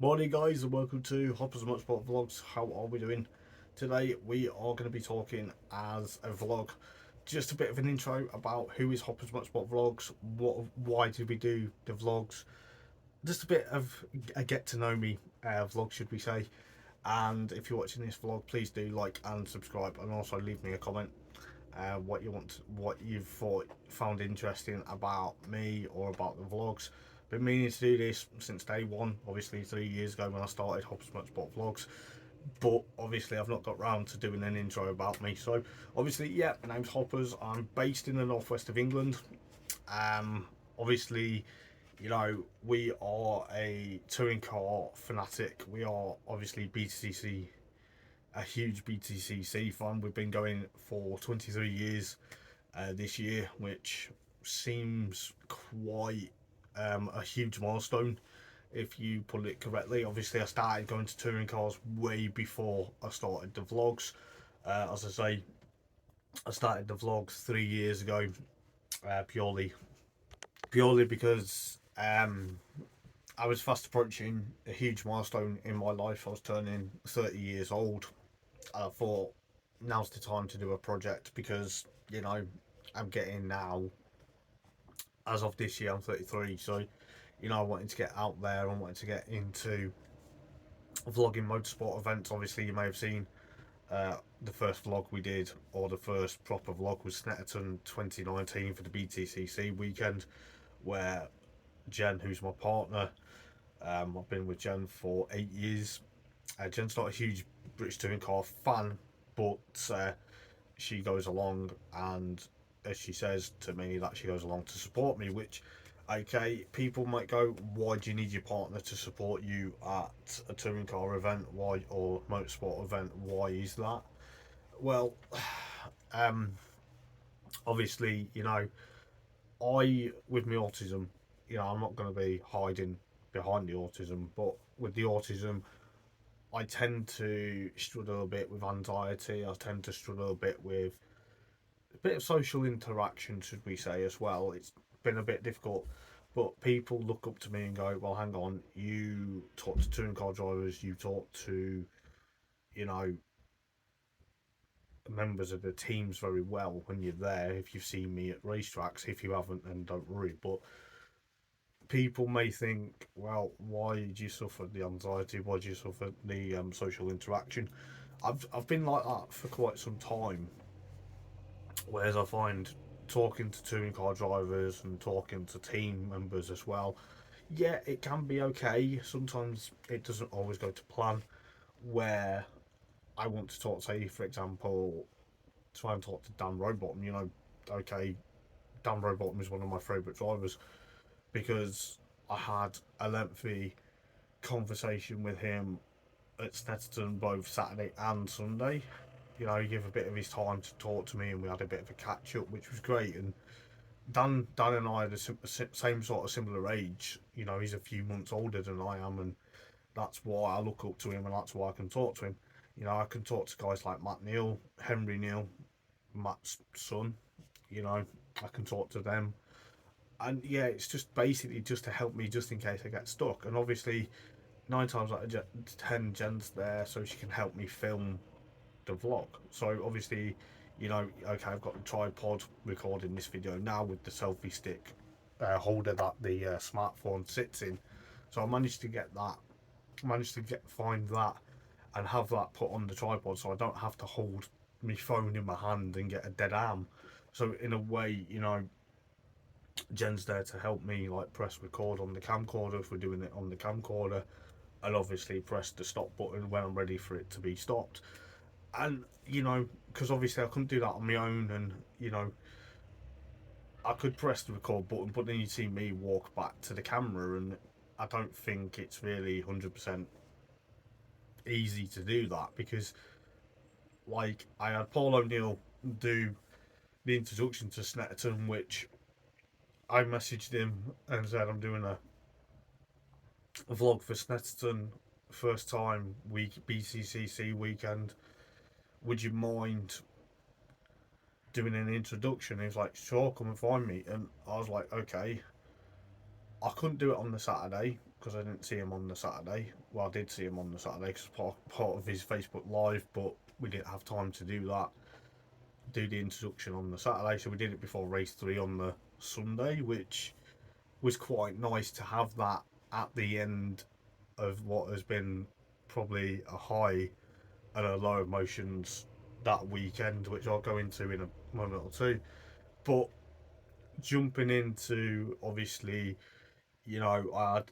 Morning guys and welcome to Hoppers Motorsport Vlogs. How are we doing? Today we are going to be talking as a vlog, just a bit of an intro about who is Hoppers Motorsport Vlogs, why do we do the vlogs, just a bit of a get to know me vlog should we say. And if you're watching this vlog, please do like and subscribe, and also leave me a comment what you've found interesting about me or about the vlogs. Been meaning to do this since day one, obviously 3 years ago when I started Hoppers Motorsport Vlogs, but obviously I've not got round to doing an intro about me. So obviously, yeah, my name's Hoppers. I'm based in the northwest of England. Obviously, you know, we are a touring car fanatic. We are obviously BTCC, a huge BTCC fan. We've been going for 23 years this year, which seems quite a huge milestone if you put it correctly. Obviously, I started going to touring cars way before I started the vlogs. As I say, I started the vlogs 3 years ago, purely because I was fast approaching a huge milestone in my life. I was turning 30 years old. I thought now's the time to do a project because, you know, I'm getting now, as of this year, I'm 33. So, you know, I wanted to get out there. I wanted to get into vlogging motorsport events. Obviously, you may have seen the first vlog we did, or the first proper vlog, was Snetterton 2019 for the BTCC weekend, where Jen, who's my partner, I've been with Jen for 8 years. Jen's not a huge British touring car fan, but she goes along, and as she says to me, that she goes along to support me, which, okay, people might go, why do you need your partner to support you at a touring car event, why, or motorsport event, why is that? Well, um obviously, you know, I, with my autism, you know, I'm not going to be hiding behind the autism, but with the autism, I tend to struggle a bit with anxiety. I tend to struggle a bit with a bit of social interaction, should we say, as well. It's been a bit difficult, but people look up to me and go, "Well, hang on, you talk to touring car drivers, you talk to, you know, members of the teams very well when you're there. If you've seen me at racetracks, if you haven't, then don't worry." But people may think, well, why do you suffer the anxiety? Why do you suffer the social interaction? I've been like that for quite some time. Whereas I find talking to touring car drivers and talking to team members as well, yeah, it can be okay. Sometimes it doesn't always go to plan. Where I want to talk, say, for example, try and talk to Dan Rowbottom, you know, okay, Dan Rowbottom is one of my favourite drivers because I had a lengthy conversation with him at Snetterton both Saturday and Sunday. You know, he gave a bit of his time to talk to me, and we had a bit of a catch up, which was great. And Dan and I are the same sort of similar age. You know, he's a few months older than I am, and that's why I look up to him, and that's why I can talk to him. You know, I can talk to guys like Matt Neal, Henry Neal, Matt's son. You know, I can talk to them, and yeah, it's just basically just to help me, just in case I get stuck. And obviously, 9 times out of 10, Jen's there so she can help me film the vlog. So obviously, you know, okay, I've got the tripod recording this video now with the selfie stick holder that the smartphone sits in. So I managed to get that, find that, and have that put on the tripod, so I don't have to hold my phone in my hand and get a dead arm. So in a way, you know, Jen's there to help me like press record on the camcorder if we're doing it on the camcorder, and obviously press the stop button when I'm ready for it to be stopped. And you know, because obviously I couldn't do that on my own, and you know, I could press the record button, but then you see me walk back to the camera, and I don't think it's really 100% easy to do that because, like, I had Paul O'Neill do the introduction to Snetterton, which I messaged him and said I'm doing a vlog for Snetterton first time week BCCC weekend. Would you mind doing an introduction? He was like, sure, come and find me. And I was like, okay. I couldn't do it on the Saturday because I didn't see him on the Saturday. Well, I did see him on the Saturday because part of his Facebook Live, but we didn't have time to do that, do the introduction on the Saturday, so we did it before race 3 on the Sunday, which was quite nice to have that at the end of what has been probably a high and a low emotions that weekend, which I'll go into in a moment or two. But jumping into, obviously, I had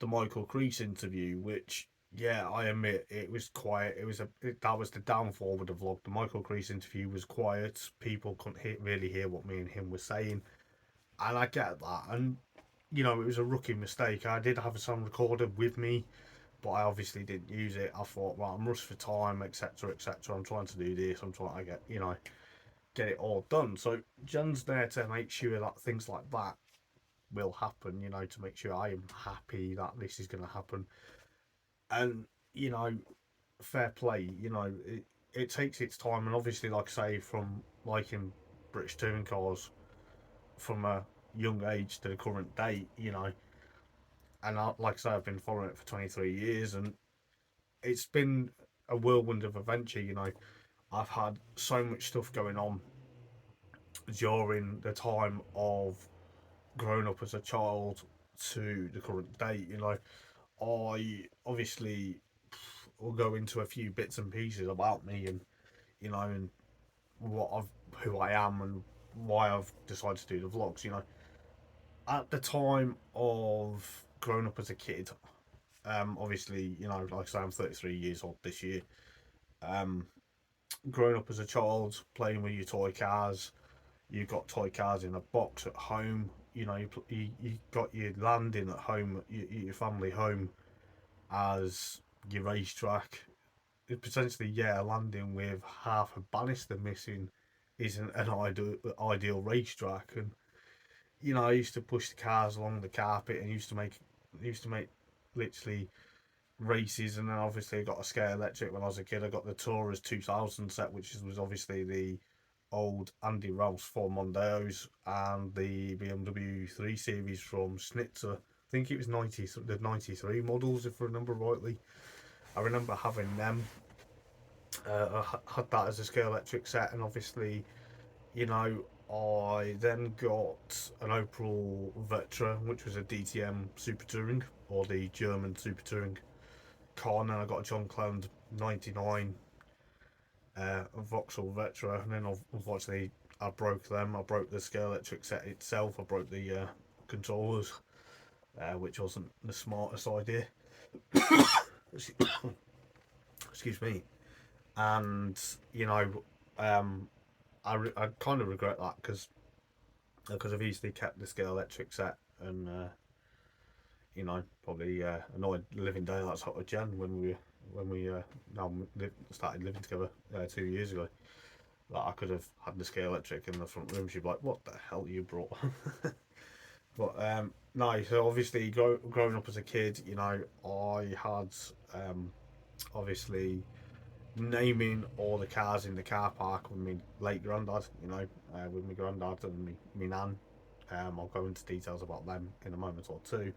the Michael Crease interview, which, yeah, I admit it was quiet. That was the downfall with the vlog. The Michael Crease interview was quiet. People couldn't really hear what me and him were saying, and I get that. And it was a rookie mistake. I did have a sound recorder with me, but I obviously didn't use it. I thought, well, I'm rushed for time, etc., etc. I'm trying to do this. I'm trying to get it all done. So Jen's there to make sure that things like that will happen. To make sure I am happy that this is going to happen. And fair play. It takes its time, and obviously, like I say, from liking British touring cars from a young age to the current date, and like I say, I've been following it for 23 years, and it's been a whirlwind of adventure. I've had so much stuff going on during the time of growing up as a child to the current date. I obviously will go into a few bits and pieces about me, and and who I am, and why I've decided to do the vlogs. At the time of growing up as a kid, obviously, like I say, I'm 33 years old this year. Um, Growing up as a child, playing with your toy cars, you got toy cars in a box at home. You got your landing at home, your family home, as your racetrack. Potentially, yeah, a landing with half a banister missing isn't an ideal racetrack. And I used to push the cars along the carpet and used to make literally races. And then obviously I got a Scale Electric when I was a kid. I got the Taurus 2000 set, which was obviously the old Andy Rouse 4 Mondeos, and the BMW 3 Series from Schnitzer. I think it was the 93 models, if I remember rightly. I remember having them. I had that as a Scale Electric set, and obviously, I then got an Opel Vectra, which was a DTM Super Touring, or the German Super Touring car, and then I got a John Clowne 99 Vauxhall Vectra, and then unfortunately I broke them. I broke the Scale Electric set itself. I broke the controllers, which wasn't the smartest idea. Excuse me. And I kind of regret that because I've easily kept the Scale Electric set, and probably annoyed the living daylights out of Jen when we now started living together 2 years ago. That I could have had the Scale Electric in the front room. She'd be like, "What the hell you brought?" But no. So obviously, growing up as a kid, I had obviously naming all the cars in the car park with my late granddad. With my granddad and me nan. I'll go into details about them in a moment or two.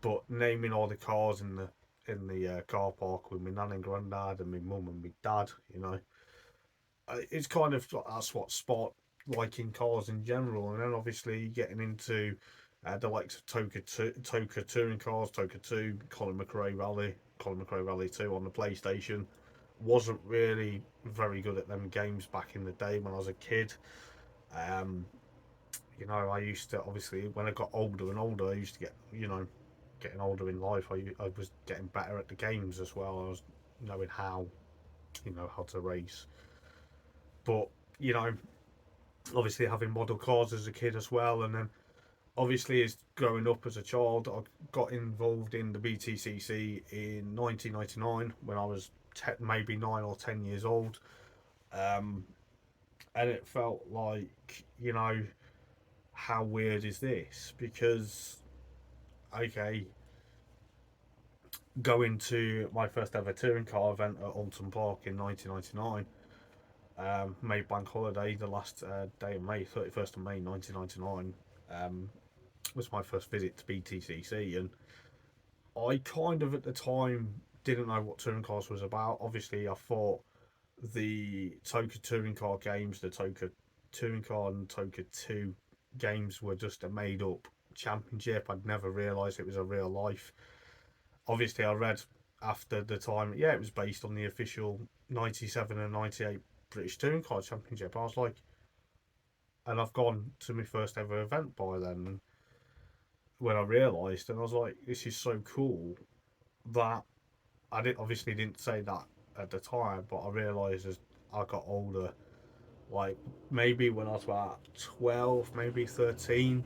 But naming all the cars in the car park with my nan and granddad and my mum and my dad, it's kind of that's what sport liking cars in general. And then obviously getting into the likes of Toka touring cars, Toka 2, Colin McRae Rally 2 on the PlayStation. Wasn't really very good at them games back in the day when I was a kid. I used to, obviously, when I got older and older, I used to getting older in life, I was getting better at the games as well. I was knowing how to race. But, obviously having model cars as a kid as well, and then obviously as growing up as a child, I got involved in the BTCC in 1999 when I was maybe 9 or 10 years old. And it felt like, how weird is this? Because, okay, going to my first ever touring car event at Alton Park in 1999, May Bank Holiday, the last day of May, 31st of May 1999, was my first visit to BTCC. And I kind of at the time didn't know what touring cars was about. Obviously, I thought the Toka touring car games, the Toka touring car and Toka 2 games were just a made up championship. I'd never realised it was a real life. Obviously, I read after the time, yeah, it was based on the official 97 and 98 British Touring Car Championship. I was like, and I've gone to my first ever event by then. And when I realised, and I was like, this is so cool that obviously didn't say that at the time, but I realised as I got older, like maybe when I was about 12, maybe 13,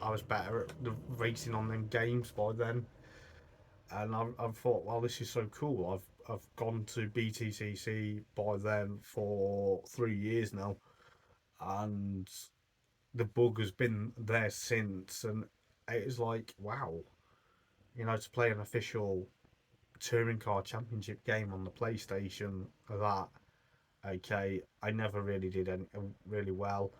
I was better at the racing on them games by then. And I thought, well, this is so cool. I've gone to BTCC by then for 3 years now, and the bug has been there since. And it was like, wow, to play an official touring car championship game on the PlayStation, that okay, I never really did any really well.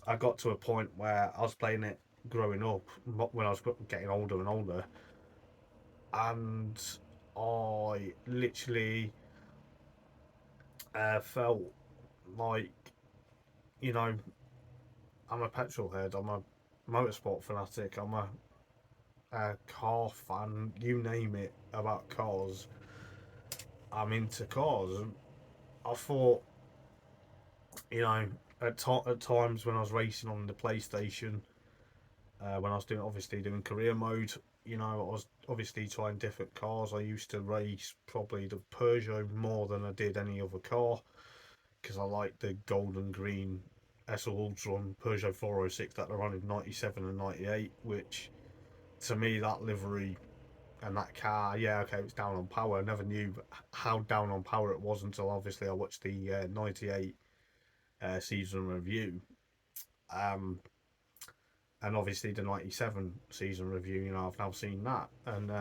I got to a point where I was playing it growing up, when I was getting older and older, and I literally felt like, you know, I'm a petrol head, I'm a motorsport fanatic, I'm a car fan, you name it about cars, I'm into cars. And I thought, you know, at times when I was racing on the PlayStation, when I was doing career mode, I was obviously trying different cars. I used to race probably the Peugeot more than I did any other car, because I like the gold and green SL Ultra on Peugeot 406 that they're on in 97 and 98, which to me, that livery and that car, yeah, okay, it was down on power. I never knew how down on power it was until obviously I watched the 98 season review. Um, and obviously the 97 season review, I've now seen that. And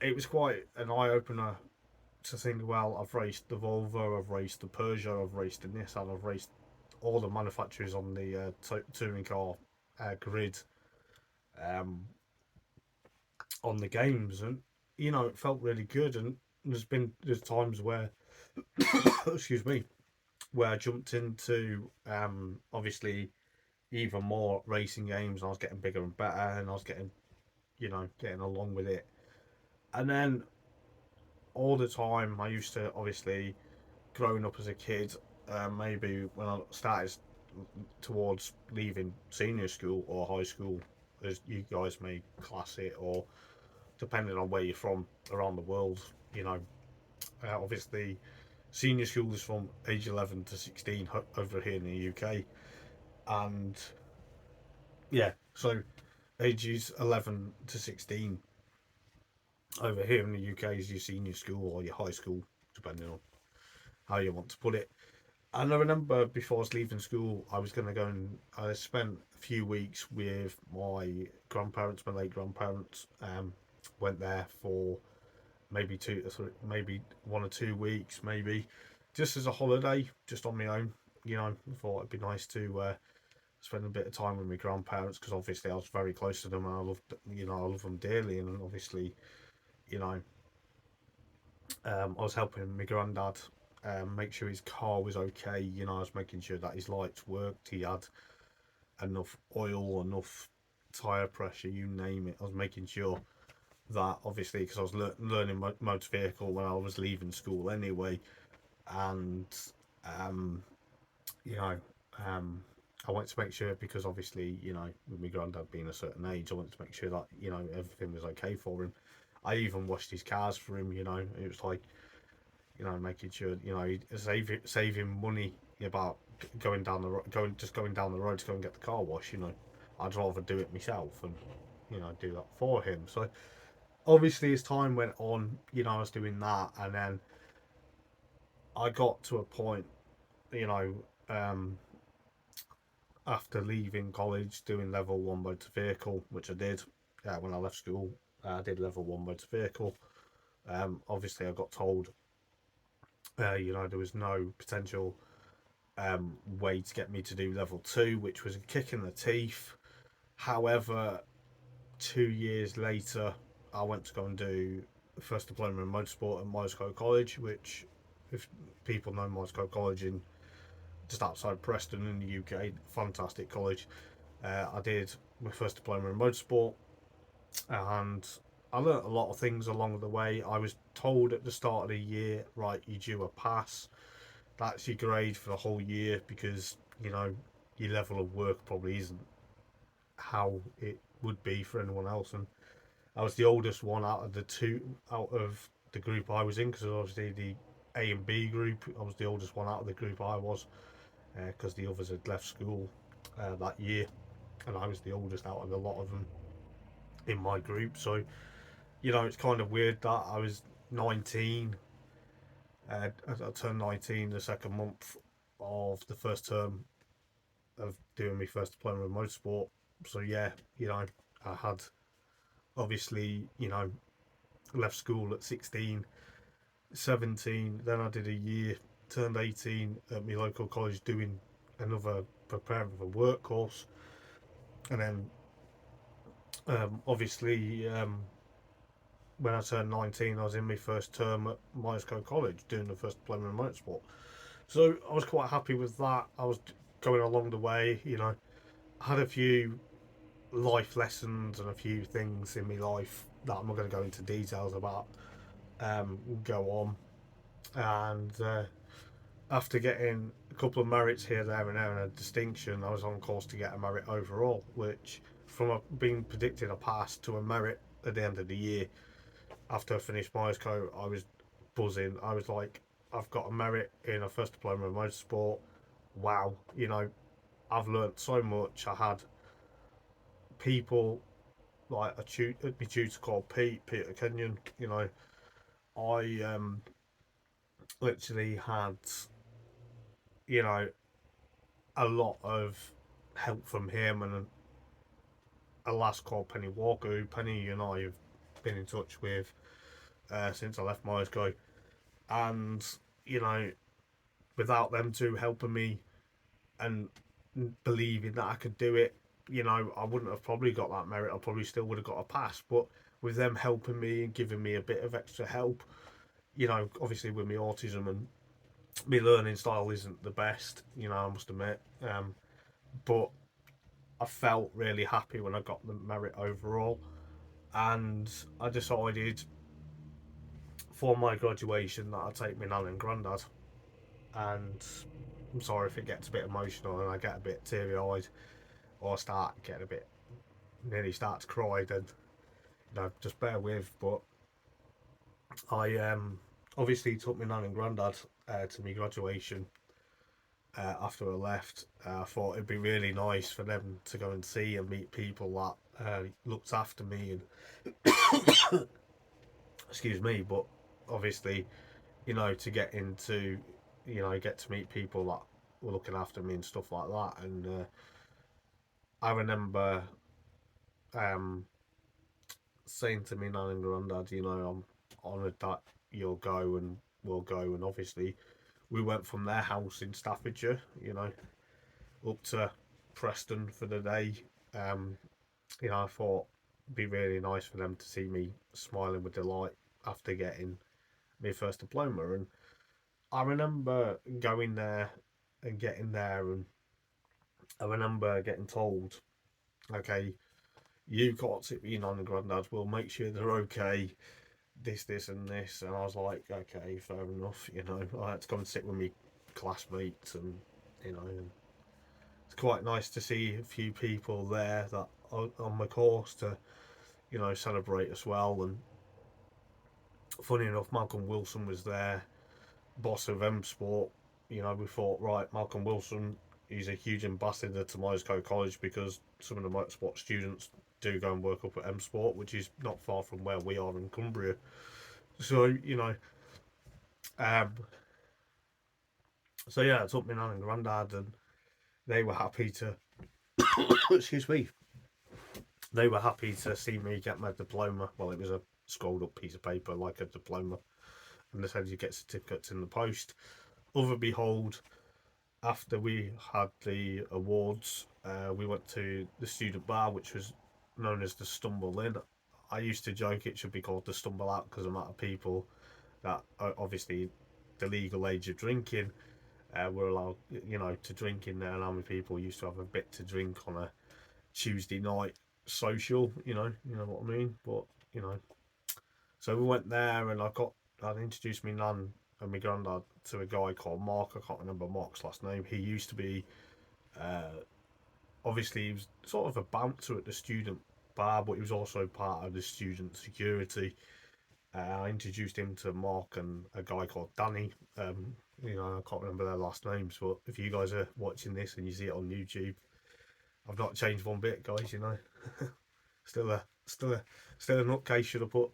it was quite an eye opener to think, well, I've raced the Volvo, I've raced the Peugeot, I've raced the Nissan, I've raced all the manufacturers on the touring car grid, um, on the games, and it felt really good. And there's times where excuse me, where I jumped into obviously even more racing games, and I was getting bigger and better, and I was getting along with it. And then all the time I used to, obviously, growing up as a kid, maybe when I started towards leaving senior school or high school, as you guys may class it, or depending on where you're from around the world, obviously senior school is from age 11 to 16 over here in the UK, and yeah, so ages 11 to 16 over here in the UK is your senior school or your high school, depending on how you want to put it. And I remember before I was leaving school, I was going to go, and I spent a few weeks with my grandparents, my late grandparents. Went there for maybe maybe 1 or 2 weeks, maybe just as a holiday, just on my own. I thought it'd be nice to spend a bit of time with my grandparents, because obviously I was very close to them, and I love them dearly. And obviously, you know, I was helping my granddad make sure his car was okay. I was making sure that his lights worked. He had enough oil, enough tire pressure, you name it. I was making sure that, obviously, because I was learning motor vehicle when I was leaving school anyway, and um, you know, um, I wanted to make sure, because obviously, with my granddad being a certain age, I wanted to make sure that everything was okay for him. I even washed his cars for him. It was like, making sure, saving money about going down the going down the road to go and get the car wash. I'd rather do it myself and do that for him. So obviously, as time went on, I was doing that, and then I got to a point, you know, um, after leaving college, doing level one motor vehicle, which I did. When I left school, I did level one motor vehicle. Obviously, I got told, there was no potential way to get me to do level two, which was a kick in the teeth. However, 2 years later, I went to go and do the first diploma in motorsport at Myerscough College, which, if people know Myerscough College, in just outside Preston in the UK, fantastic college. I did my first diploma in motorsport, and I learnt a lot of things along the way. I was told at the start of the year, right, you due a pass. That's your grade for the whole year, because your level of work probably isn't how it would be for anyone else. And I was the oldest one out of the group I was in, because obviously the A and B group, I was the oldest one out of the group I was, because the others had left school that year, and I was the oldest out of a lot of them in my group. So it's kind of weird that I was 19. I turned 19 the second month of the first term of doing my first diploma in motorsport. So yeah, I had obviously left school at 16, 17. Then I did a year, turned 18 at my local college doing another preparing for work course, and then obviously when I turned 19, I was in my first term at Myerscough College doing the first diploma in motorsport. So I was quite happy with that. I was going along the way, I had a few life lessons and a few things in my life that I'm not going to go into details about. Go on, and after getting a couple of merits here, there, and there, and a distinction, I was on course to get a merit overall, which being predicted a pass to a merit at the end of the year after I finished Myerscough, I was buzzing. I was like, I've got a merit in a first diploma in motorsport. Wow, I've learnt so much. I had people like my tutor called Peter Kenyon. I literally had you know a lot of help from him, and a lass called Penny Walker, who Penny and I have been in touch with since I left Myerscough. And you know, without them two helping me and believing that I could do it, I wouldn't have probably got that merit. I probably still would have got a pass. But with them helping me and giving me a bit of extra help, obviously with my autism and my learning style isn't the best, I must admit. But I felt really happy when I got the merit overall, and I decided for my graduation that I'd take my nan and granddad. And I'm sorry if it gets a bit emotional and I get a bit teary eyed, or start getting a bit nearly start to cry, then just bear with. But I obviously took my nan and granddad to my graduation after I left. I thought it'd be really nice for them to go and see and meet people that looked after me and excuse me. But obviously, to get into, get to meet people that were looking after me and stuff like that. And I remember um, saying to me nan and granddad, I'm honoured that you'll go and we'll go. And obviously, we went from their house in Staffordshire, up to Preston for the day. I thought it'd be really nice for them to see me smiling with delight after getting my first diploma. And I remember going there and getting there, and I remember getting told, okay, you can't sit with your nan and granddad, we'll make sure they're okay, this, and this. And I was like, okay, fair enough. I had to go and sit with me classmates, and and it's quite nice to see a few people there that are on my course to, celebrate as well. And funny enough, Malcolm Wilson was there, boss of M Sport. We thought, right, Malcolm Wilson, he's a huge ambassador to Myerscough College, because some of the motorsport students do go and work up at M Sport, which is not far from where we are in Cumbria. So, um, so yeah, I took my nan and granddad, and they were happy to, excuse me, they were happy to see me get my diploma. Well, it was a scrolled up piece of paper like a diploma, and they said you get certificates in the post. Other behold, after we had the awards, we went to the student bar, which was known as the Stumble Inn. I used to joke it should be called the Stumble Out because the amount of people that obviously the legal age of drinking were allowed, to drink in there, and how many people used to have a bit to drink on a Tuesday night social, you know what I mean. But you know, so we went there, and I'd introduced my nan and my granddad to a guy called Mark. I can't remember Mark's last name. He used to be, uh, obviously, he was sort of a bouncer at the student bar, but he was also part of the student security. I introduced him to Mark and a guy called Danny. I can't remember their last names, but if you guys are watching this and you see it on YouTube, I've not changed one bit, guys. Still a nutcase, should have put.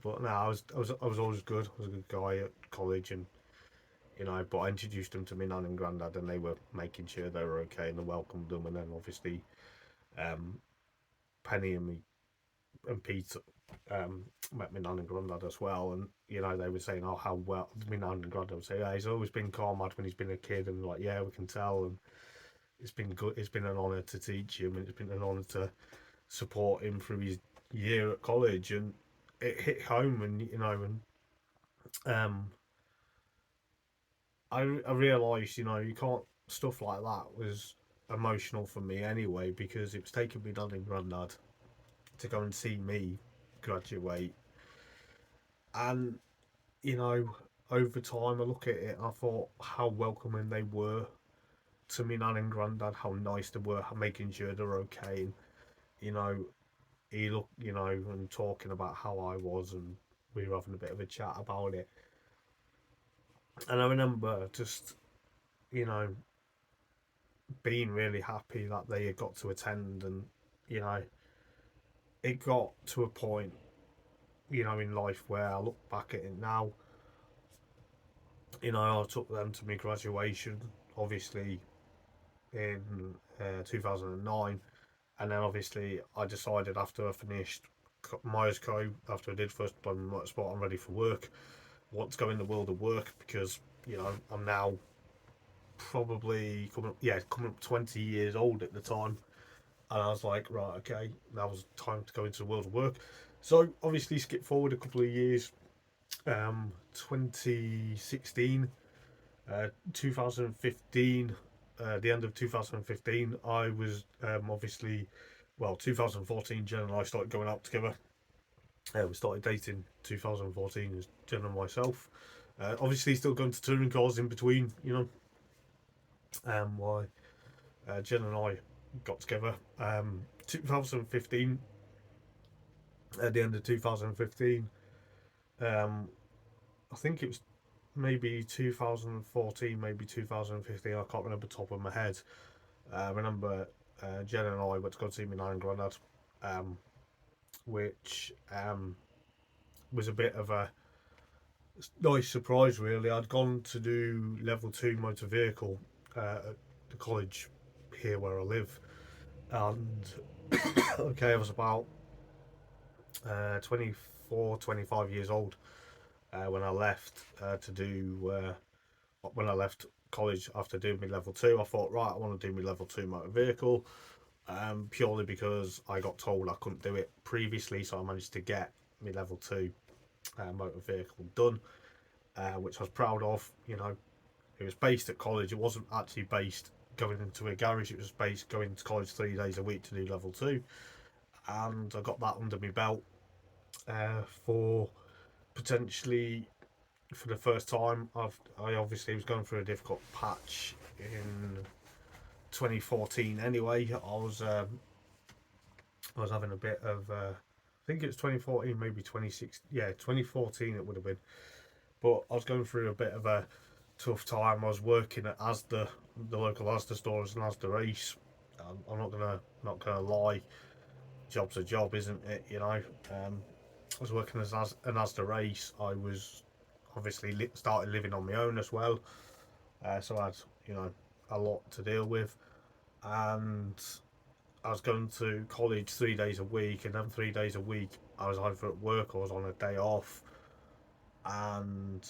But no, I was always good. I was a good guy at college, and but I introduced them to my nan and granddad, and they were making sure they were okay, and they welcomed them, and then obviously, um, Penny and me and Pete met my nan and granddad as well, and they were saying, oh, how well. My nan and granddad would say, yeah, he's always been Carmad when he's been a kid, and like, yeah, we can tell, and it's been good. It's been an honour to teach him, and it's been an honour to support him through his year at college, and it hit home, and um, I realised, you can't, stuff like that was emotional for me anyway, because it was taking me dad and granddad to go and see me graduate, and you know over time I look at it and I thought how welcoming they were to me nan and granddad, how nice they were, making sure they're okay, and you know he looked, and talking about how I was, and we were having a bit of a chat about it, and I remember just you know being really happy that they had got to attend, and you know it got to a point in life where I look back at it now. I took them to my graduation, obviously in 2009, and then obviously I decided after I finished Myers Co, after I did first deployment motorsport, I'm ready for work. I want to go in the world of work because I'm now probably coming up 20 years old at the time, and I was like, right, okay, now was time to go into the world of work. So obviously skip forward a couple of years, 2016, 2015, the end of 2015, I was obviously, 2014, Jen and I started going out together. We started dating 2014 as Jen and myself. Obviously, still going to touring cars in between, why Jen and I got together. 2015, at the end of 2015, I think it was maybe 2014, maybe 2015. I can't remember top of my head. I remember Jen and I went to go see my nan and granddad, which was a bit of a nice surprise, really. I'd gone to do level 2 motor vehicle at the college here where I live, and okay, I was about 24, 25 years old when I left when I left college after doing my level 2. I thought, right, I want to do my level 2 motor vehicle, purely because I got told I couldn't do it previously, so I managed to get my level 2 motor vehicle done, which I was proud of. It was based at college. It wasn't actually based going into a garage. It was based going to college 3 days a week to do level 2, and I got that under my belt for potentially for the first time. I obviously was going through a difficult patch in 2014 anyway. I was having a bit of I think it was 2014, maybe 2016. Yeah, 2014 it would have been. But I was going through a bit of a tough time. I was working at Asda, the local Asda store, as an Asda Ace. I'm not gonna lie, job's a job, isn't it? I was working as an Asda Ace. I was obviously started living on my own as well, so I had a lot to deal with, and I was going to college 3 days a week, and then 3 days a week I was either at work or I was on a day off, and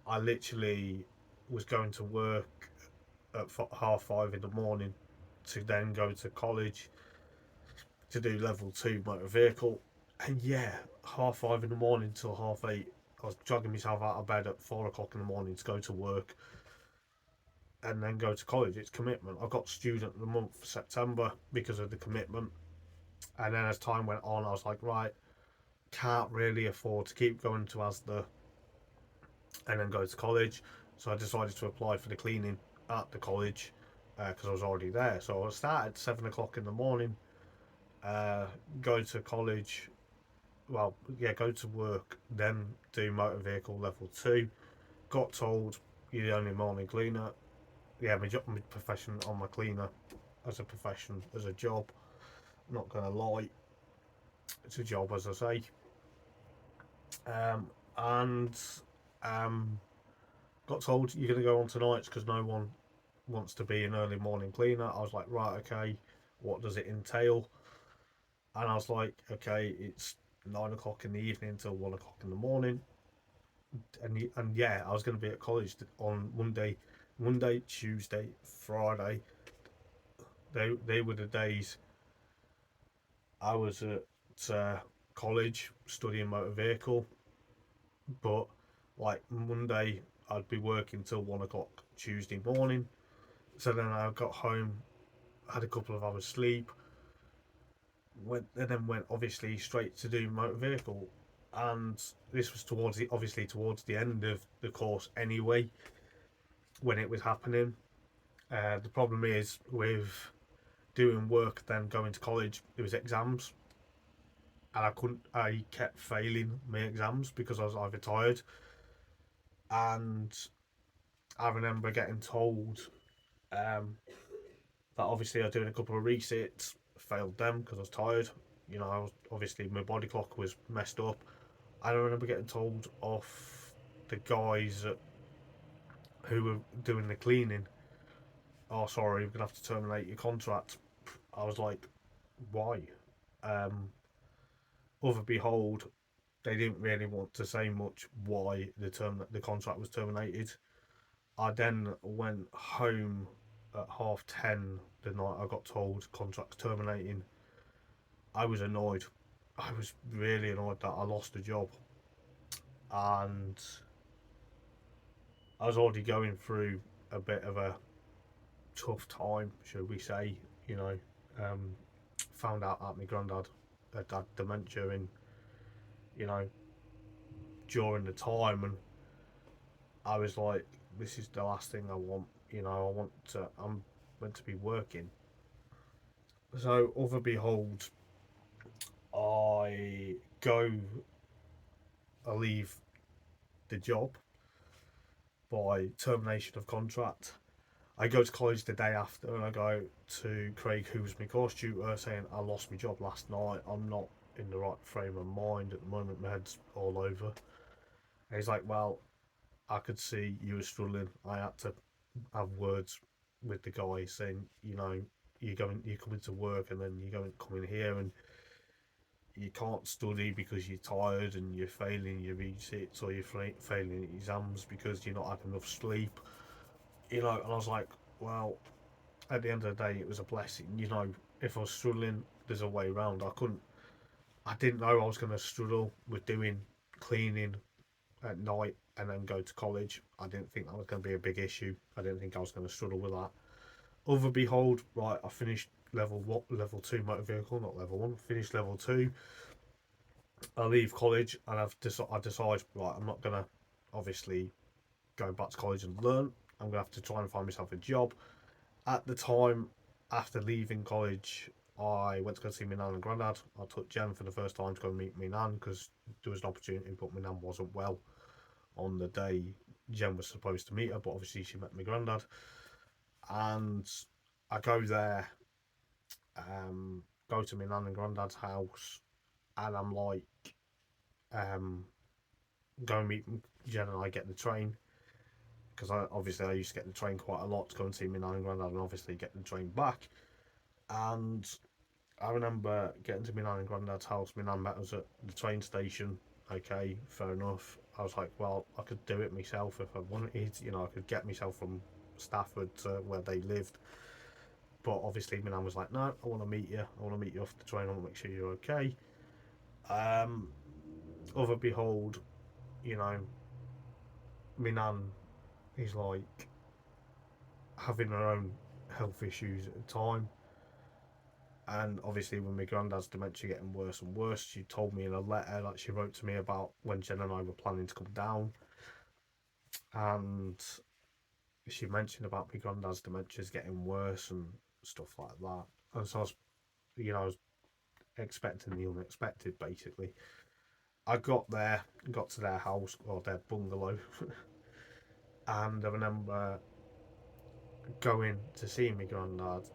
I literally was going to work at 5:30 in the morning to then go to college to do level 2 motor vehicle. And yeah, 5:30 in the morning till 8:30, I was dragging myself out of bed at 4 o'clock in the morning to go to work and then go to college. It's commitment. I got student of the month for September because of the commitment. And then as time went on, I was like, right, can't really afford to keep going to ASDA and then go to college. So I decided to apply for the cleaning at the college because I was already there. So I started at 7 o'clock in the morning, uh, go to college, well, yeah, go to work, then do motor vehicle level 2. Got told you're the only morning cleaner. Yeah, my profession on my cleaner as a profession, as a job. I'm not gonna lie, it's a job, as I say. And um, got told you're gonna go on tonights because no one wants to be an early morning cleaner. I was like, right, okay, what does it entail? And I was like, okay, it's 9 o'clock in the evening till 1 o'clock in the morning. And yeah, I was going to be at college on Monday, Tuesday, Friday. They were the days I was at college studying motor vehicle. But like Monday, I'd be working till 1 o'clock Tuesday morning. So then I got home, had a couple of hours sleep, and then went obviously straight to do motor vehicle. And this was towards the end of the course anyway when it was happening. The problem is with doing work then going to college, it was exams, and I kept failing my exams because I was either tired, and I remember getting told um, that obviously I was doing a couple of resits, failed them because I was tired. You know, I was obviously my body clock was messed up. I remember getting told off the guys who were doing the cleaning. Oh, sorry, we're gonna have to terminate your contract. I was like, why? Um, Other behold, they didn't really want to say much why the contract was terminated. I then went home at 10:30 the night I got told contract's terminating. I was annoyed. I was really annoyed that I lost the job, and I was already going through a bit of a tough time, should we say? You know, um, found out that my granddad had dementia, and you know, during the time, and I was like, this is the last thing I want. You know, I'm meant to be working. So, other behold, I go, I leave the job by termination of contract. I go to college the day after and I go to Craig, who was my course tutor, saying I lost my job last night. I'm not in the right frame of mind at the moment. My head's all over. And he's like, well, I could see you were struggling. I had to have words with the guy saying, you know, you're coming to work and then you're coming here and you can't study because you're tired and you're failing your resits or you're failing exams because you're not having enough sleep. You know, and I was like, well, at the end of the day, it was a blessing. You know, if I was struggling, there's a way around. I didn't know I was going to struggle with doing cleaning at night and then go to college. I didn't think that was going to be a big issue. I didn't think I was going to struggle with that. Other behold, right, I finished level 2 motor vehicle, not level 1. Finished level 2. I leave college and I decide, right, I'm not going to obviously go back to college and learn. I'm going to have to try and find myself a job. At the time, after leaving college, I went to go see my nan and granddad. I took Jen for the first time to go meet my nan because there was an opportunity, but my nan wasn't well on the day Jen was supposed to meet her, but obviously she met my granddad. And I go there, go to my nan and granddad's house, and I'm like, um, go and meet Jen, and I get the train because I used to get the train quite a lot to go and see my nan and granddad, and obviously get the train back. And I remember getting to my nan and granddad's house. My nan met us at the train station. Okay, fair enough. I was like, well, I could do it myself if I wanted. You know, I could get myself from Stafford to where they lived. But obviously, my nan was like, no, I want to meet you. I want to meet you off the train. I want to make sure you're okay. Other behold, you know, my nan is like having her own health issues at the time. And obviously, when my granddad's dementia getting worse and worse, she told me in a letter that she wrote to me about when Jen and I were planning to come down. And she mentioned about my granddad's dementia's getting worse and stuff like that. And so I was expecting the unexpected basically. I got there, got to their house or their bungalow, and I remember going to see my granddad,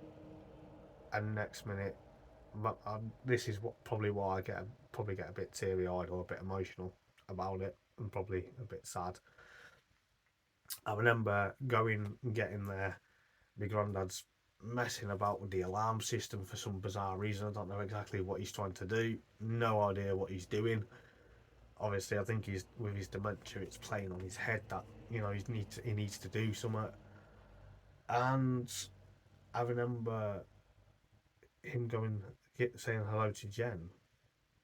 and next minute, this is what probably why I probably get a bit teary eyed or a bit emotional about it, and probably a bit sad. I remember going and getting there. My granddad's messing about with the alarm system for some bizarre reason. I don't know exactly what he's trying to do. No idea what he's doing. Obviously, I think he's with his dementia. It's playing on his head that he needs to do something. And I remember him saying hello to Jen.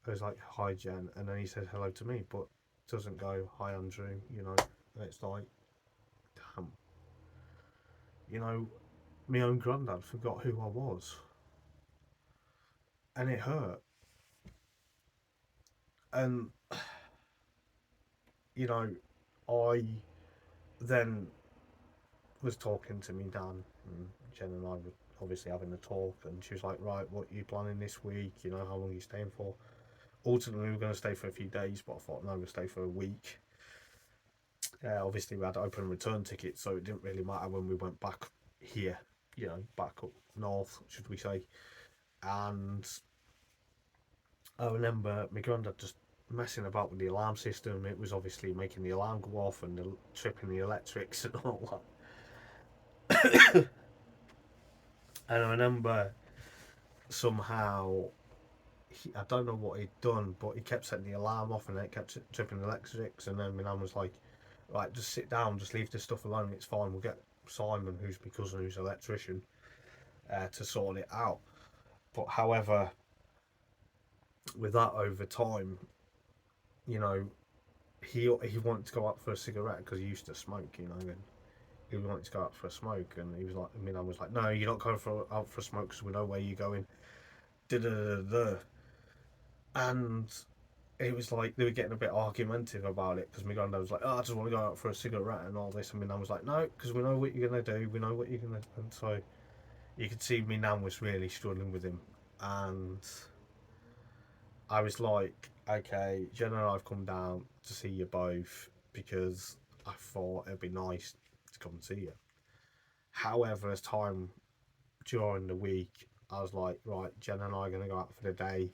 I was like, "Hi, Jen," and then he said hello to me, but doesn't go, "Hi, Andrew." And it's like, damn, you know, my own granddad forgot who I was, and it hurt. And you know, I then was talking to me Dan, and Jen and I were obviously having a talk, and she was like, "Right, what are you planning this week? How long are you staying for?" Ultimately, we were going to stay for a few days, but I thought, no, we'll stay for a week. Obviously, we had open and return tickets, so it didn't really matter when we went back here, back up north, should we say. And I remember my granddad just messing about with the alarm system. It was obviously making the alarm go off and tripping the electrics and all that. And I remember somehow, I don't know what he'd done, but he kept setting the alarm off and then it kept tripping the electrics. And then my nan was like, "Right, just sit down, just leave this stuff alone, it's fine. We'll get Simon, who's my cousin, who's an electrician, to sort it out." But however, with that over time, you know, he wanted to go out for a cigarette because he used to smoke, and he wanted to go out for a smoke, and he was like, I mean, I was like, "No, you're not going out for a smoke because we know where you're going." Da da da da. And it was like they were getting a bit argumentative about it because my granddad was like, "Oh, I just want to go out for a cigarette and all this," and my nan was like, "No, because we know what you're gonna do. We know what you're gonna." And so you could see my nan was really struggling with him, and I was like, "Okay, Jen and I've come down to see you both because I thought it'd be nice to come and see you." However, as time during the week, I was like, "Right, Jen and I are gonna go out for the day."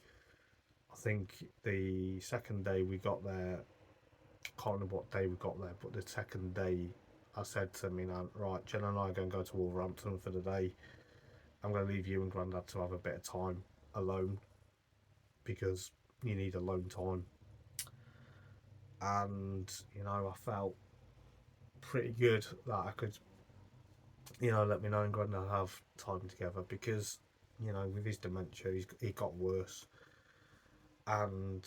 I think the second day we got there, I can't remember what day we got there, but the second day I said to me, "Nan, right, Jen and I are going to go to Wolverhampton for the day. I'm going to leave you and Grandad to have a bit of time alone because you need alone time." And, I felt pretty good that I could, let me know and Grandad have time together because, with his dementia, he got worse. And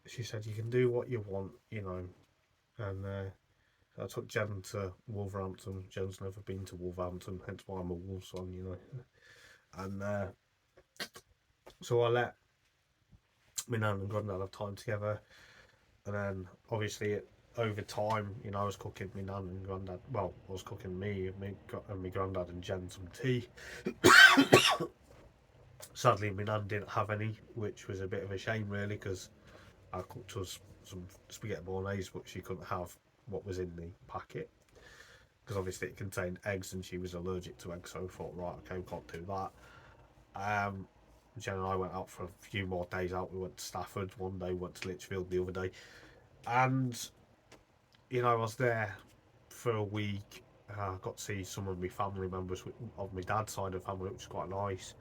she said, "You can do what you want, and I took Jen to Wolverhampton. Jen's never been to Wolverhampton, hence why I'm a Wolves fan. And so I let my nan and granddad have time together, and then obviously over time, I was cooking my nan and granddad. Well, I was cooking and my granddad and Jen some tea. Sadly, my nan didn't have any, which was a bit of a shame, really, because I cooked us some spaghetti bolognese, but she couldn't have what was in the packet because obviously it contained eggs and she was allergic to eggs. So I thought, right, okay, we can't do that. Jen and I went out for a few more days out. We went to Stafford one day, went to Lichfield the other day, and I was there for a week. I got to see some of my family members of my dad's side of the family, which was quite nice.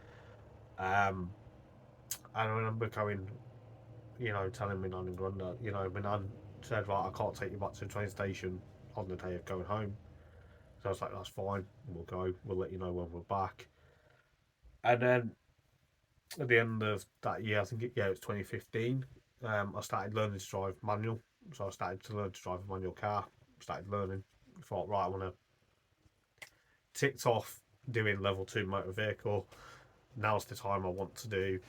Um, and I remember going, telling my nan and granddad, my nan said, "Right, I can't take you back to the train station on the day of going home." So I was like, "That's fine, we'll go, we'll let you know when we're back." And then at the end of that year, I think it was 2015. I started learning to drive manual, so I started to learn to drive a manual car. Started learning. Thought, right, I want to ticked off doing level 2 motor vehicle. Now's the time I want to do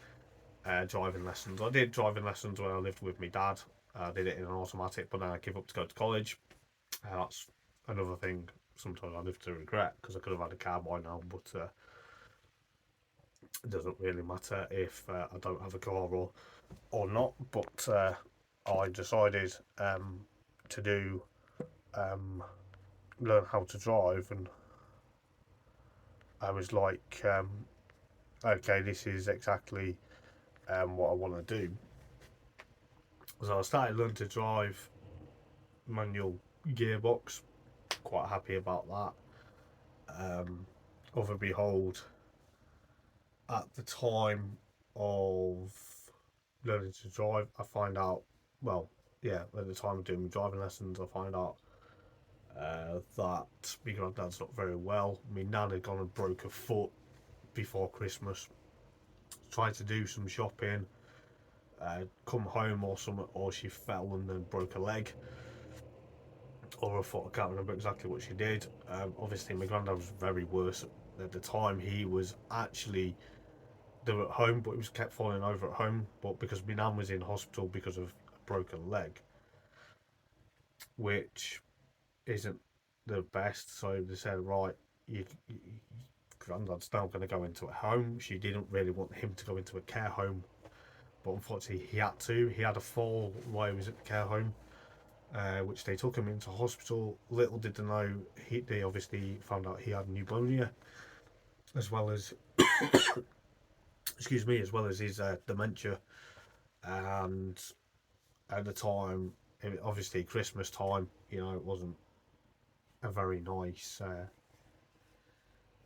driving lessons. I did driving lessons when I lived with my dad. I did it in an automatic, but then I gave up to go to college. That's another thing. Sometimes I live to regret because I could have had a car by now, but it doesn't really matter if I don't have a car or not. But I decided to do um, learn how to drive, and I was like, okay, this is exactly what I want to do. So I started learning to drive manual gearbox. Quite happy about that. Other behold, at the time of learning to drive, I find out, well, yeah, at the time of doing my driving lessons, I find out that my granddad's not very well. My nan had gone and broke a foot before Christmas. Tried to do some shopping, come home or something, or she fell and then broke a leg or a foot. I can't remember exactly what she did. Obviously, my granddad was very worse at the time. He was actually there at home, but he was kept falling over at home. But because my nan was in hospital because of a broken leg, which isn't the best, so they said, right, granddad's now going to go into a home. She didn't really want him to go into a care home, but unfortunately he had to. He had a fall while he was at the care home, which they took him into hospital. Little did they know, they obviously found out he had pneumonia, as well as excuse me, as well as his dementia. And at the time, obviously Christmas time, it wasn't a very nice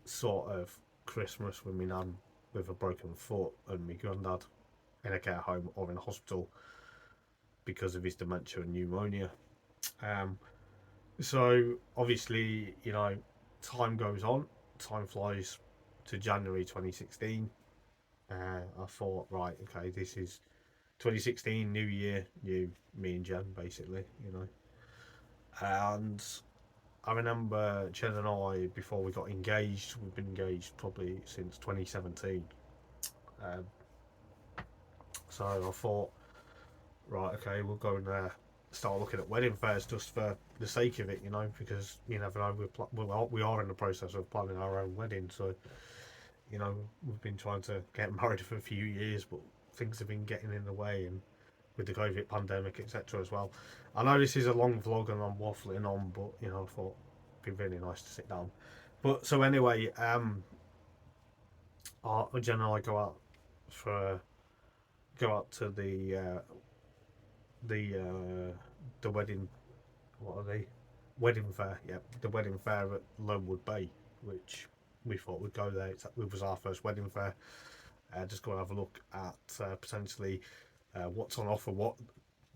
sort of Christmas with me nan with a broken foot and my granddad in a care home or in a hospital because of his dementia and pneumonia. Um, so obviously, time goes on, time flies to January 2016. I thought, right, okay, this is 2016, new year, new me and Jen, basically, And I remember Jen and I, before we got engaged, we've been engaged probably since 2017. Um, so I thought, right, okay, we'll go and start looking at wedding fairs just for the sake of it, because you never know. We are in the process of planning our own wedding, so we've been trying to get married for a few years, but things have been getting in the way, and with the COVID pandemic, etc. as well. I know this is a long vlog and I'm waffling on, but I thought it'd be really nice to sit down. But so anyway, Jen and I go out to the the wedding. What are they? Wedding fair. Yeah, the wedding fair at Lonewood Bay, which we thought we'd go there. It was our first wedding fair. Just go and have a look at potentially what's on offer, what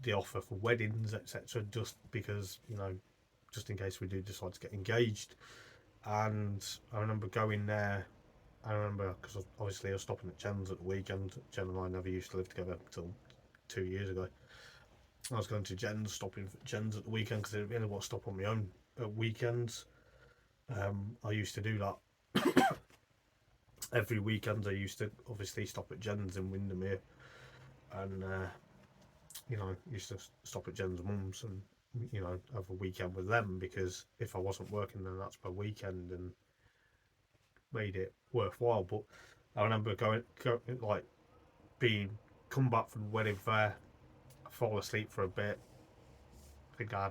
the offer for weddings, etc. Just because just in case we do decide to get engaged. And I remember going there. I remember because obviously I was stopping at Jen's at the weekend. Jen and I never used to live together until 2 years ago. I was going to Jen's, stopping at Jen's at the weekend because I didn't really want to stop on my own at weekends. I used to do that every weekend. I used to obviously stop at Jen's in Windermere, and used to stop at Jen's mum's and have a weekend with them, because if I wasn't working, then that's my weekend and made it worthwhile. But I remember like being come back from the wedding fair, fall asleep for a bit. I think I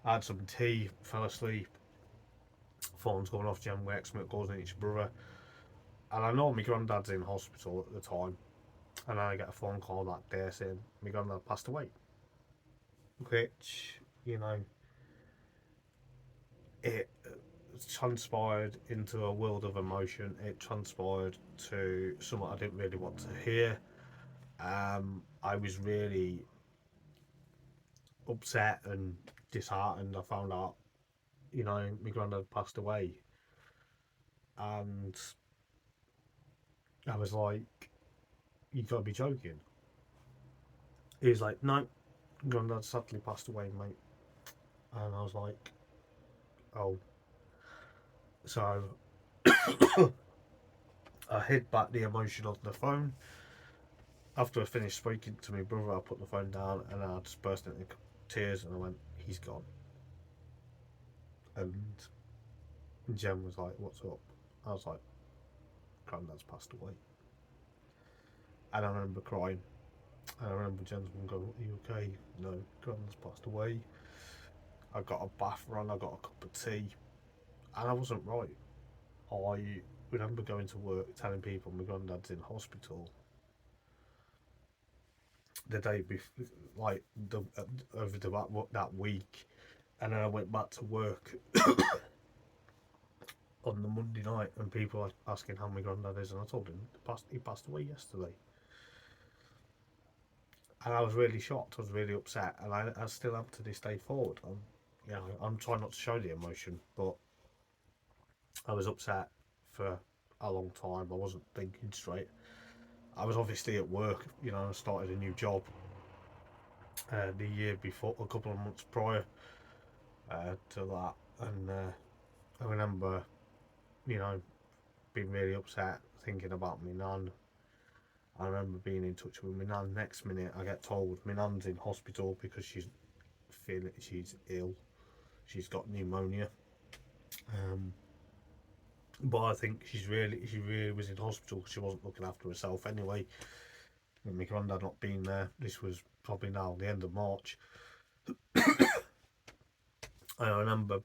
had some tea, fell asleep. Phone's going off. Jen wakes me up, goes in each brother, and I know my granddad's in hospital at the time. And then I get a phone call that day saying my granddad passed away, which it transpired into a world of emotion. It transpired to something I didn't really want to hear. I was really upset and disheartened. I found out, my granddad passed away, and I was like, you gotta be joking. He was like, no, Grandad sadly passed away, mate. And I was like, oh. So I hid back the emotion on the phone. After I finished speaking to my brother, I put the phone down and I just burst into tears and I went, he's gone. And Jen was like, what's up? I was like, Grandad's passed away. And I remember crying. And I remember Jen's mum going, are you okay? No, Grandad's passed away. I got a bath run, I got a cup of tea. And I wasn't right. I remember going to work telling people my granddad's in hospital the day before, like over that week, and then I went back to work on the Monday night, and people are asking how my granddad is, and I told him he passed away yesterday, and I was really shocked. I was really upset, and I still am to this day forward. I'm trying not to show the emotion, but I was upset for a long time. I wasn't thinking straight. I was obviously at work. I started a new job the year before, a couple of months prior to that, and I remember, you know, being really upset, thinking about my nan. I remember being in touch with my nan. Next minute, I get told my nan's in hospital because she's ill. She's got pneumonia. Um, but I think she really was in hospital because she wasn't looking after herself anyway. And my granddad not being there. This was probably now the end of March. And I remember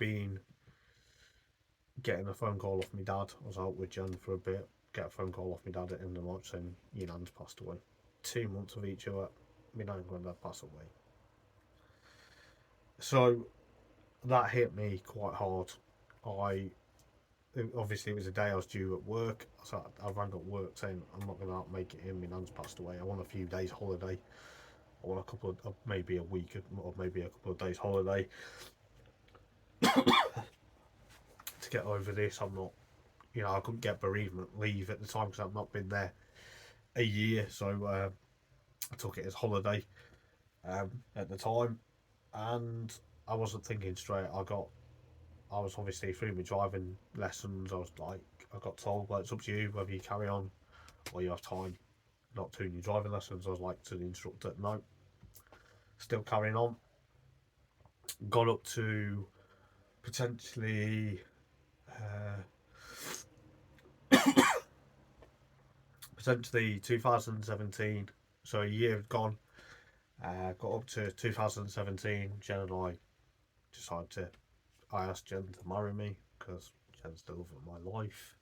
getting a phone call off my dad. I was out with Jen for a bit. Get a phone call off my dad at the end of March saying your nan's passed away. 2 months of each other, my nan and granddad passed away. So that hit me quite hard. I Obviously it was a day I was due at work, so I rang up work saying I'm not going to make it in. My nan's passed away. I want a few days holiday. I want a couple of maybe a week or maybe a couple of days holiday to get over this. I'm not, I couldn't get bereavement leave at the time because I've not been there a year, so I took it as holiday at the time, and I wasn't thinking straight. I was obviously through my driving lessons. I got told, well, it's up to you whether you carry on or you have time not doing your driving lessons. I was like to the instructor, no, still carrying on. Got up to potentially uh, 2017, so a year had gone. Got up to 2017. Jen and I decided to. I asked Jen to marry me because Jen's the love of my life,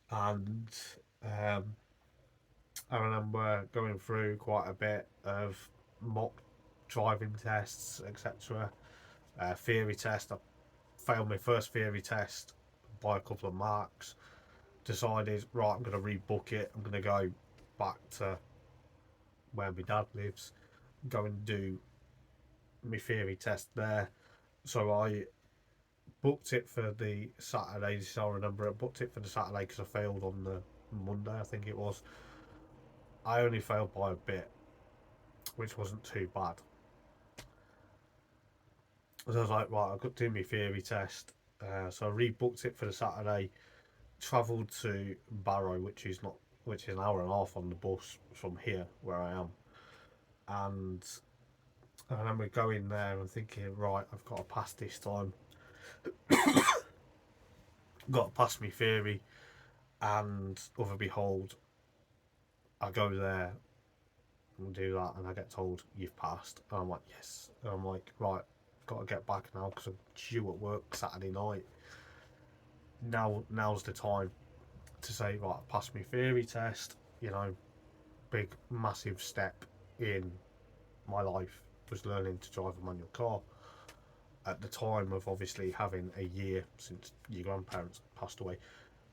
and um, I remember going through quite a bit of mock driving tests, etc. Theory test. I failed my first theory test by a couple of marks. Decided, right, I'm going to rebook it. I'm going to go back to where my dad lives, go and do my theory test there. So I booked it for the Saturday. So I remember I booked it for the Saturday because I failed on the Monday, I think it was. I only failed by a bit, which wasn't too bad. So I was like, right, I've got to do my theory test. So I rebooked it for the Saturday. Travelled to Barrow, which is an hour and a half on the bus from here where I am. And I remember going there and thinking, right, I've got to pass this time. Got to pass my theory, and other behold, I go there and do that, and I get told you've passed. And I'm like, yes. And I'm like, right, got to get back now because I'm due at work Saturday night. Now's the time to say, right, I passed my theory test. Big massive step in my life was learning to drive a manual car. At the time of obviously having a year since your grandparents passed away.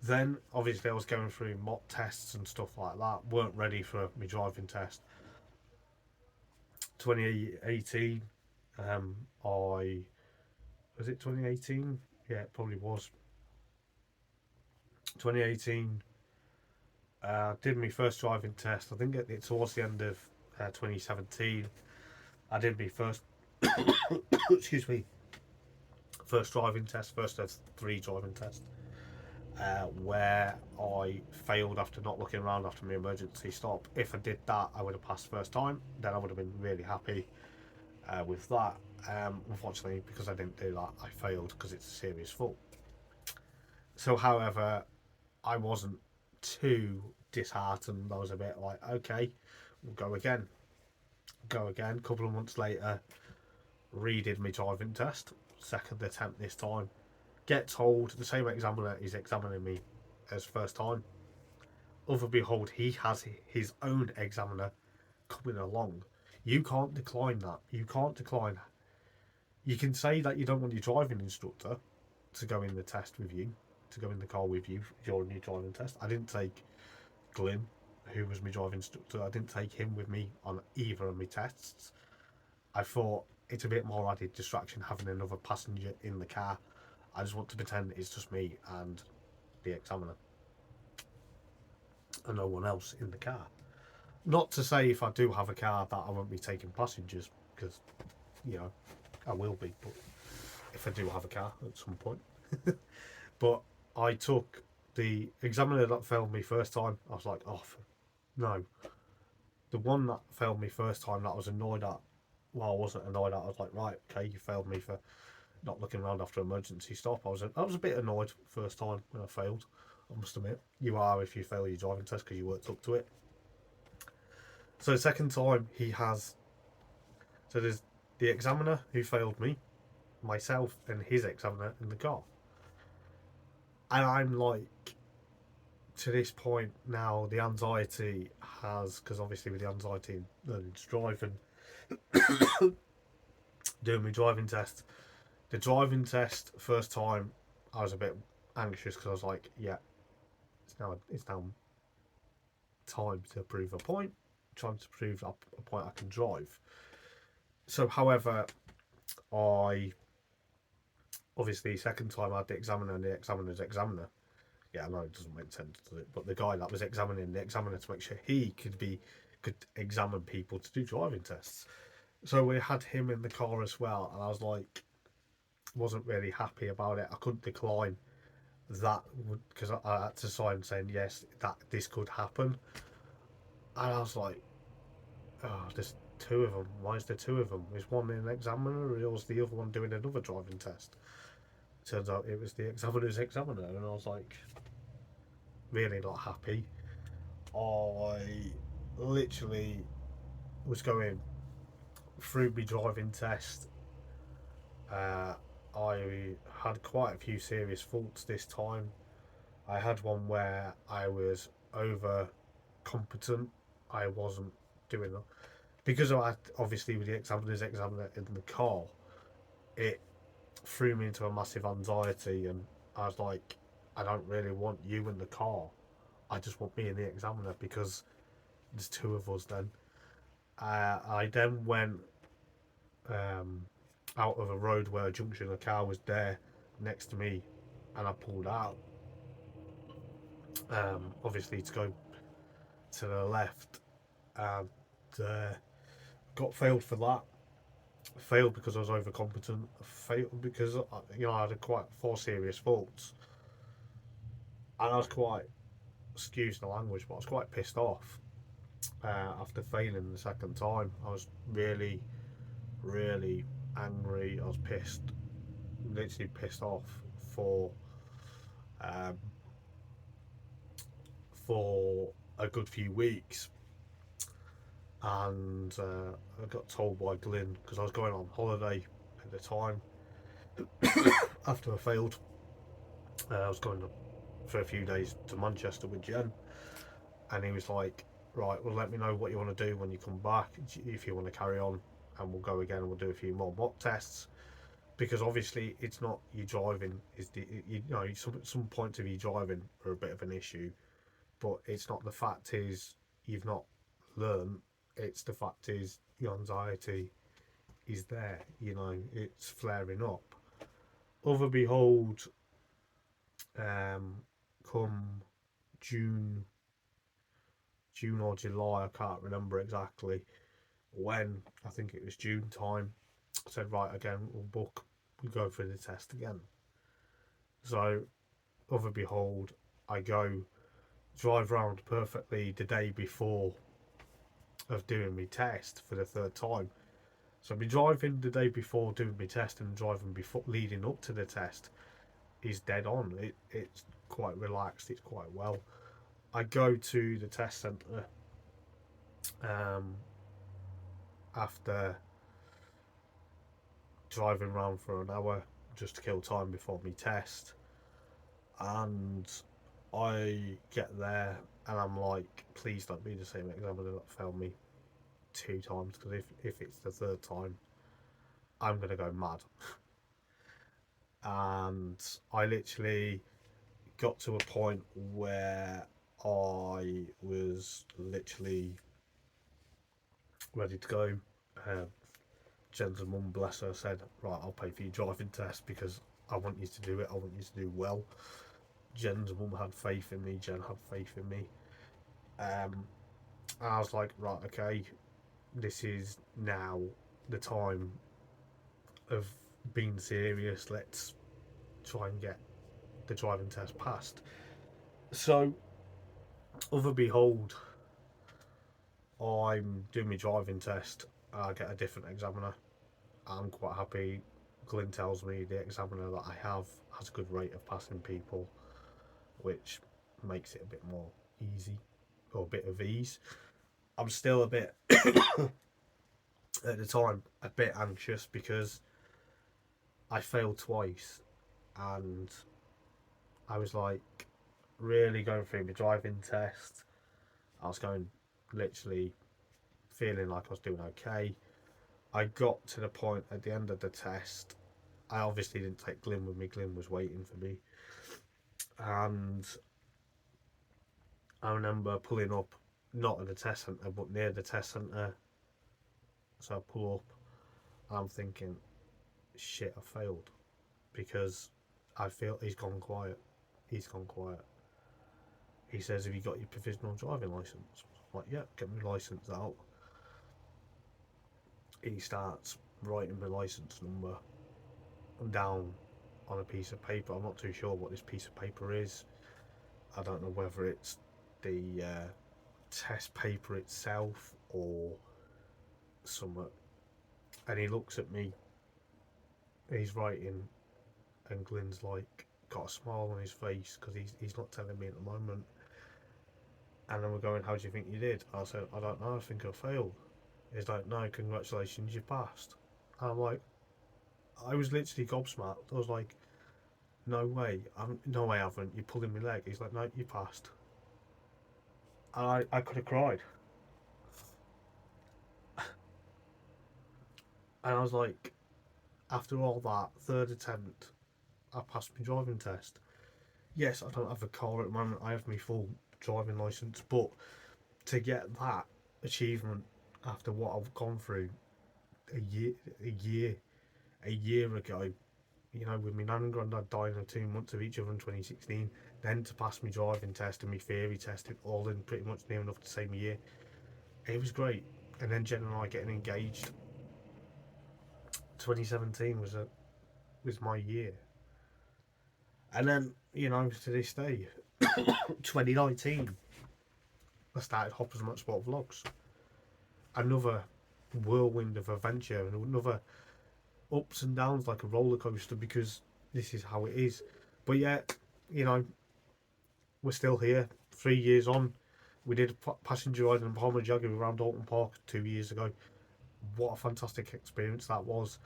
Then obviously I was going through mock tests and stuff like that. Weren't ready for my driving test. 2018, I was it 2018? Yeah, it probably was. 2018. Did my first driving test. I think towards the end of 2017. I did my first, excuse me, first driving test, first of 3 driving tests, where I failed after not looking around after my emergency stop. If I did that, I would have passed first time. Then I would have been really happy with that. Unfortunately, because I didn't do that, I failed because it's a serious fault. So, however, I wasn't too disheartened. I was a bit like, okay, we'll go again. Go again. A couple of months later, redid my driving test. Second attempt this time. Get told the same examiner is examining me as first time. Other behold, he has his own examiner coming along. You can't decline that. You can't decline. You can say that you don't want your driving instructor to go in the test with you, to go in the car with you during your driving test. I didn't take Glyn, who was my driving instructor. I didn't take him with me on either of my tests. I thought it's a bit more added distraction having another passenger in the car. I just want to pretend it's just me and the examiner and no one else in the car. Not to say if I do have a car that I won't be taking passengers, because, you know, I will be, but if I do have a car at some point. But I took the examiner that failed me first time. I was like, oh, no. The one that failed me first time that I was annoyed at, well, I wasn't annoyed at, I was like, right, okay, you failed me for not looking around after emergency stop. I was a bit annoyed first time when I failed. I must admit, you are if you fail your driving test because you worked up to it. So the second time so there's the examiner who failed me, myself, and his examiner in the car, and I'm like, to this point now, the anxiety has, because obviously with the anxiety learning to drive and doing my driving test, the driving test first time, I was a bit anxious because I was like, yeah, it's now time to prove a point, trying to prove a point I can drive. So, however, I obviously second time I had the examiner and the examiner's examiner. Yeah, I know it doesn't make sense, does it? But the guy that was examining the examiner to make sure he could examine people to do driving tests. So we had him in the car as well, and I was like, wasn't really happy about it. I couldn't decline that because I had to sign saying yes that this could happen, and I was like, oh, there's 2 of them. Why is there 2 of them? Is one an examiner, or was the other one doing another driving test? Turns out it was the examiner's examiner, and I was like, really not happy. I literally was going through my driving test. Uh, I had quite a few serious faults this time. I had one where I was over competent. I wasn't doing that because I had, obviously with the examiner's examiner in the car. It threw me into a massive anxiety, and I was like, I don't really want you in the car. I just want me and the examiner because there's 2 of us then. I then went um, out of a road where a junction, a car was there next to me, and I pulled out. Obviously, to go to the left, and got failed for that. Failed because I was overcompetent. Failed because I had quite 4 serious faults, and I was quite, excuse the language, but I was quite pissed off after failing the second time. I was really, really angry. I was pissed, literally pissed off for um, for a good few weeks. And I got told by Glyn, because I was going on holiday at the time after I failed. I was going for a few days to Manchester with Jen, and he was like, right, well, let me know what you want to do when you come back, if you want to carry on, and we'll go again and we'll do a few more mock tests. Because obviously it's not you driving, is some points of you driving are a bit of an issue, but it's not, the fact is you've not learned, it's the fact is your anxiety is there, it's flaring up. Other behold, come June June or July, I can't remember exactly when. I think it was June time. I said, right, again, we'll go for the test again. So, other behold, I go drive round perfectly the day before of doing my test for the third time. So I've been driving the day before doing my test and driving before leading up to the test is dead on. It's quite relaxed. It's quite well. I go to the test centre um, after driving around for an hour just to kill time before my test, and I get there and I'm like, please don't be the same examiner that failed me 2 times, because if it's the third time, I'm gonna go mad. And I literally got to a point where I was literally ready to go. Jen's mum, bless her, said, right, I'll pay for your driving test because I want you to do it. I want you to do well. Jen's mum had faith in me. Jen had faith in me. And I was like, right, okay, this is now the time of being serious. Let's try and get the driving test passed. So, other behold, I'm doing my driving test. I get a different examiner. I'm quite happy. Glyn tells me the examiner that I have has a good rate of passing people, which makes it a bit more easy, or a bit of ease. I'm still a bit, at the time, a bit anxious because I failed twice, and I was like really going through my driving test. I was going literally feeling like I was doing okay. I got to the point at the end of the test. I obviously didn't take Glyn with me. Glyn was waiting for me, and I remember pulling up, not at the test centre, but near the test centre. So I pull up, and I'm thinking, shit, I failed, because I feel he's gone quiet. He's gone quiet. He says, have you got your provisional driving licence? I'm like, yeah, get my licence out. He starts writing my licence number down on a piece of paper. I'm not too sure what this piece of paper is. I don't know whether it's the test paper itself or something. And he looks at me, he's writing, and Glyn's like got a smile on his face because he's not telling me at the moment. And then we're going, how do you think you did? I said, I don't know, I think I failed. He's like, no, congratulations, you passed. And I'm like, I was literally gobsmacked. I was like, no way, no way I haven't. You're pulling my leg. He's like, no, you passed. And I could have cried. And I was like, after all that, third attempt, I passed my driving test. Yes, I don't have a car at the moment. I have my full driving licence, but to get that achievement after what I've gone through a year, a year, a year ago, you know, with my nan and granddad dying in 2 months of each other in 2016, then to pass my driving test and my theory test, all in pretty much near enough the same year, it was great. And then Jen and I getting engaged. 2017 was my year, and then, you know, to this day, 2019, I started Hoppers Motorsport Vlogs. Another whirlwind of adventure, and another ups and downs like a roller coaster, because this is how it is. But yeah, you know, we're still here 3 years on. We did a passenger ride in Palmer Jaguar around Alton Park 2 years ago. What a fantastic experience that was.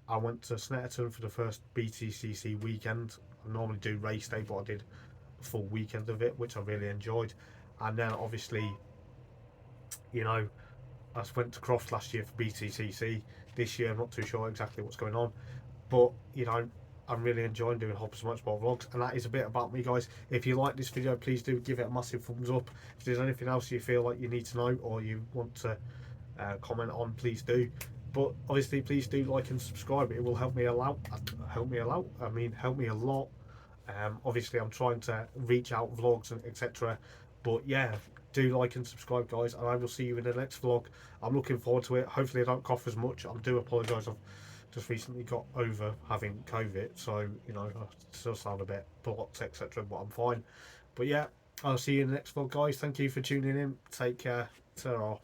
I went to Snetterton for the first BTCC weekend. I normally do race day, but I did a full weekend of it, which I really enjoyed. And then obviously, you know, I went to Crofts last year for BTCC. This year, I'm not too sure exactly what's going on, but you know, I'm really enjoying doing Hoppers Motorsport Vlogs, and that is a bit about me, guys. If you like this video, please do give it a massive thumbs up. If there's anything else you feel like you need to know or you want to comment on, please do. But obviously, please do like and subscribe. It will help me a lot. Help me a lot. I mean, help me a lot. Obviously, I'm trying to reach out vlogs and etc. But yeah, Do like and subscribe, guys, and I will see you in the next vlog. I'm looking forward to it. Hopefully I don't cough as much. I do apologise. I've just recently got over having COVID, so you know I still sound a bit blocked, etc. But I'm fine. But yeah, I'll see you in the next vlog, guys. Thank you for tuning in. Take care. Ta-ra.